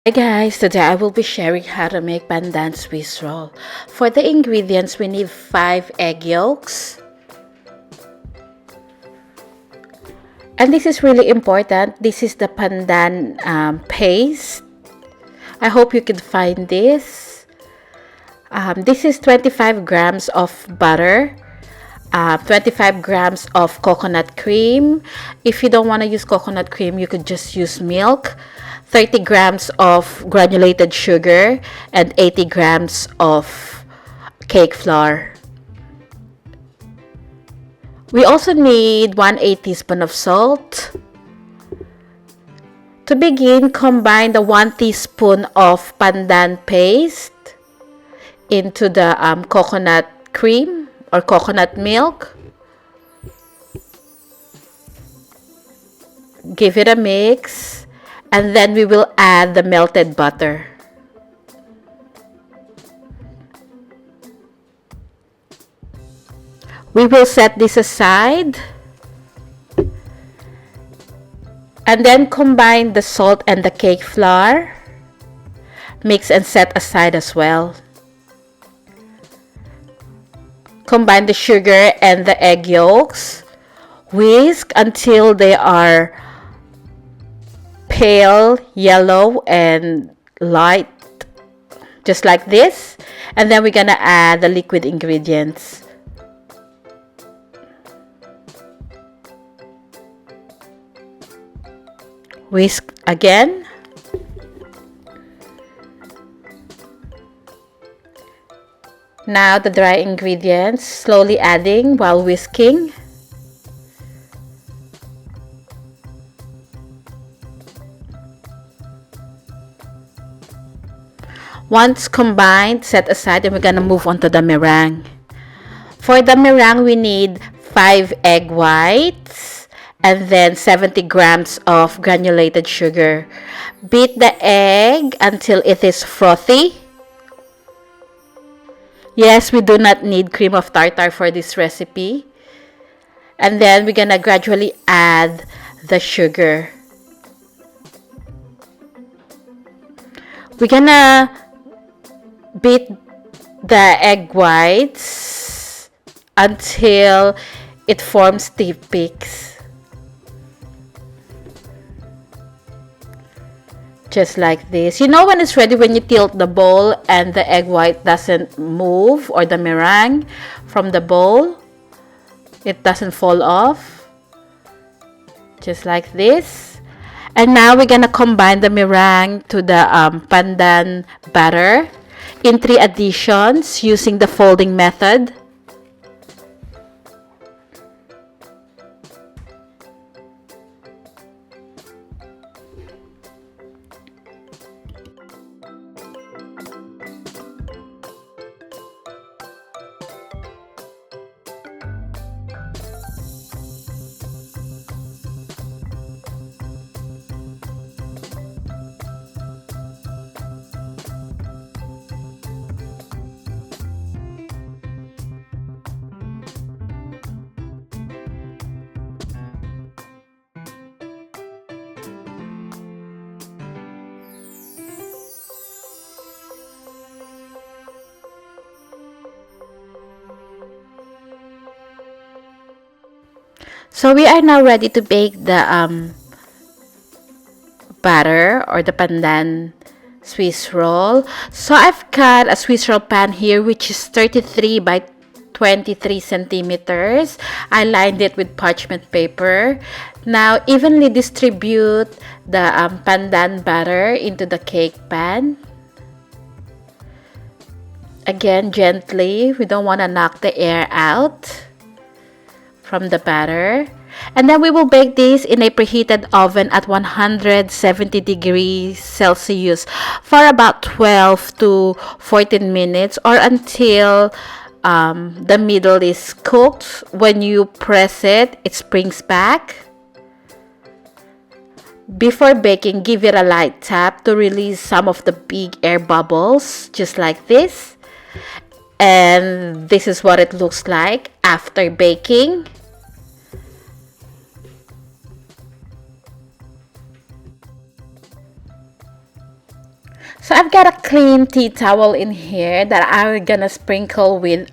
Hi guys, today I will be sharing how to make pandan Swiss roll. For the ingredients, we need 5 egg yolks. And this is really important. This is the pandan paste. I hope you can find this. This is 25 grams of butter. 25 grams of coconut cream. If you don't want to use coconut cream, you could just use milk. 30 grams of granulated sugar and 80 grams of cake flour. We also need 1/8 teaspoon of salt. To begin, combine the 1 teaspoon of pandan paste into the coconut cream or coconut milk. Give it a mix, and then we will add the melted butter. We will set this aside and then combine the salt and the cake flour. Mix and set aside as well. Combine the sugar and the egg yolks. Whisk until they are pale yellow and light, just like this. And then we're gonna add the liquid ingredients. Whisk again. Now the dry ingredients, slowly adding while whisking. Once combined, set aside, and we're gonna move on to the meringue. For the meringue, we need 5 egg whites and then 70 grams of granulated sugar. Beat the egg until it is frothy. Yes, we do not need cream of tartar for this recipe. And then we're gonna gradually add the sugar. We're gonna beat the egg whites until it forms stiff peaks. Just like this. You know when it's ready when you tilt the bowl and the egg white doesn't move, or the meringue from the bowl, it doesn't fall off. Just like this. And now we're gonna combine the meringue to the pandan batter in 3 additions using the folding method. So we are now ready to bake the batter or the pandan Swiss roll. So I've got a Swiss roll pan here which is 33 by 23 centimeters. I lined it with parchment paper. Now evenly distribute the pandan batter into the cake pan. Again, gently. We don't want to knock the air out from the batter. And then we will bake this in a preheated oven at 170 degrees Celsius for about 12 to 14 minutes, or until the middle is cooked. When you press it, it springs back. Before baking, give it a light tap to release some of the big air bubbles, just like this. And this is what it looks like after baking. So I've got a clean tea towel in here that I'm gonna sprinkle with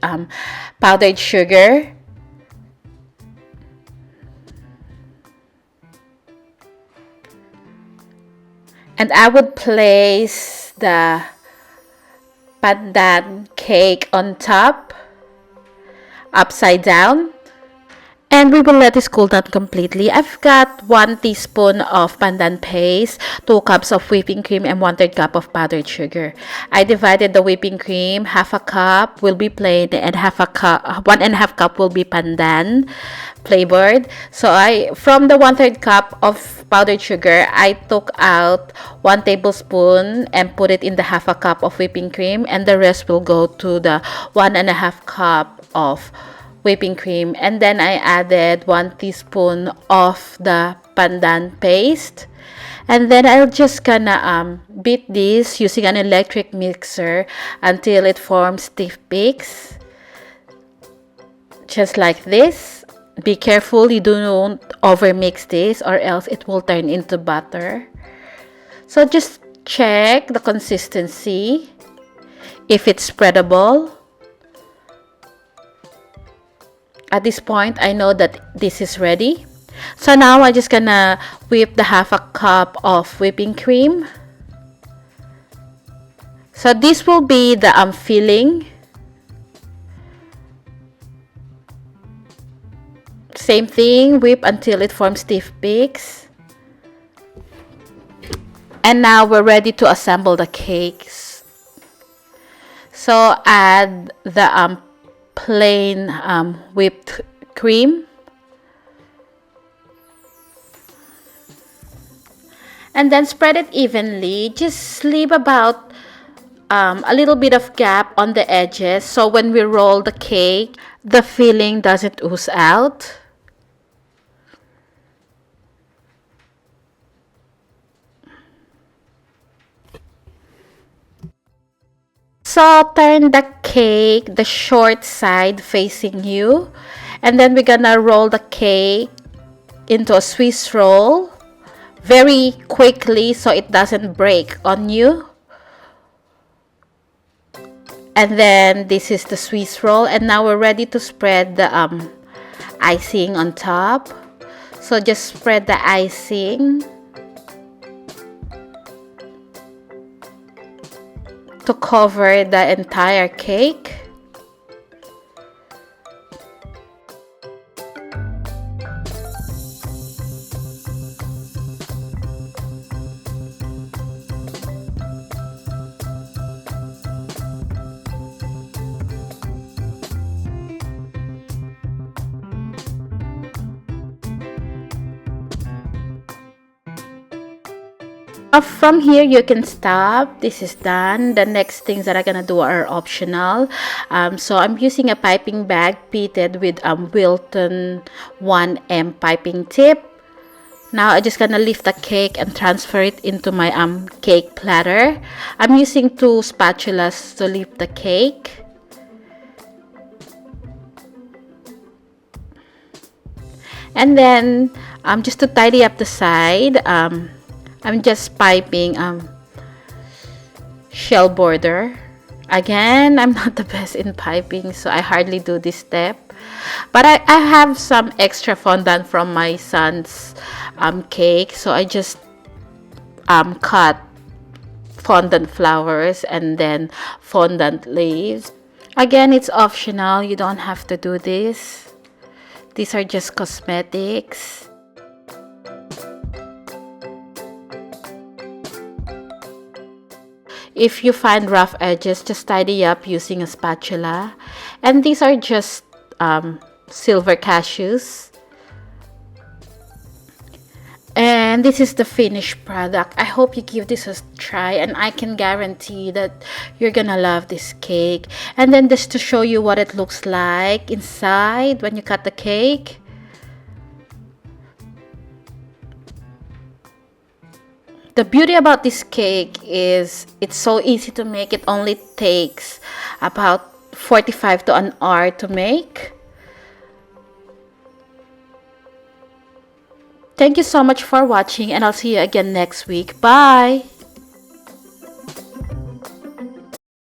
powdered sugar. And I would place the pandan cake on top, upside down. And we will let this cool down completely. I've got 1 teaspoon of pandan paste, 2 cups of whipping cream, and 1/3 cup of powdered sugar. I divided the whipping cream. Half a cup will be plain, and 1.5 cup will be pandan flavored. So from the 1/3 cup of powdered sugar, I took out 1 tablespoon and put it in the half a cup of whipping cream, and the rest will go to the 1.5 cup of whipping cream. And then I added 1 teaspoon of the pandan paste, and then I'll just gonna beat this using an electric mixer until it forms stiff peaks, just like this. Be careful you don't over mix this, or else it will turn into butter. So just check the consistency, if it's spreadable. At this point, I know that this is ready. So now I'm just gonna whip the half a cup of whipping cream. So this will be the filling. Same thing, whip until it forms stiff peaks. And now we're ready to assemble the cakes. So add the plain whipped cream, and then spread it evenly. Just leave about a little bit of gap on the edges, so when we roll the cake, the filling doesn't ooze out. So turn the cake the short side facing you, and then we're gonna roll the cake into a Swiss roll very quickly so it doesn't break on you. And then this is the Swiss roll, and now we're ready to spread the icing on top. So just spread the icing to cover the entire cake. From here you can stop. This is done. The next things that I'm gonna do are optional. So I'm using a piping bag pitted with Wilton 1M piping tip. Now I'm just gonna lift the cake and transfer it into my cake platter. I'm using 2 spatulas to lift the cake. And then just to tidy up the side, I'm just piping shell border. Again, I'm not the best in piping, so I hardly do this step. But I have some extra fondant from my son's cake, so I just cut fondant flowers and then fondant leaves. Again, it's optional. You don't have to do this. These are just cosmetics. If you find rough edges, just tidy up using a spatula. And these are just silver cashews. And this is the finished product. I hope you give this a try, and I can guarantee that you're gonna love this cake. And then just to show you what it looks like inside when you cut the cake. The beauty about this cake is it's so easy to make. It only takes about 45 to an hour to make. Thank you so much for watching, and I'll see you again next week. Bye!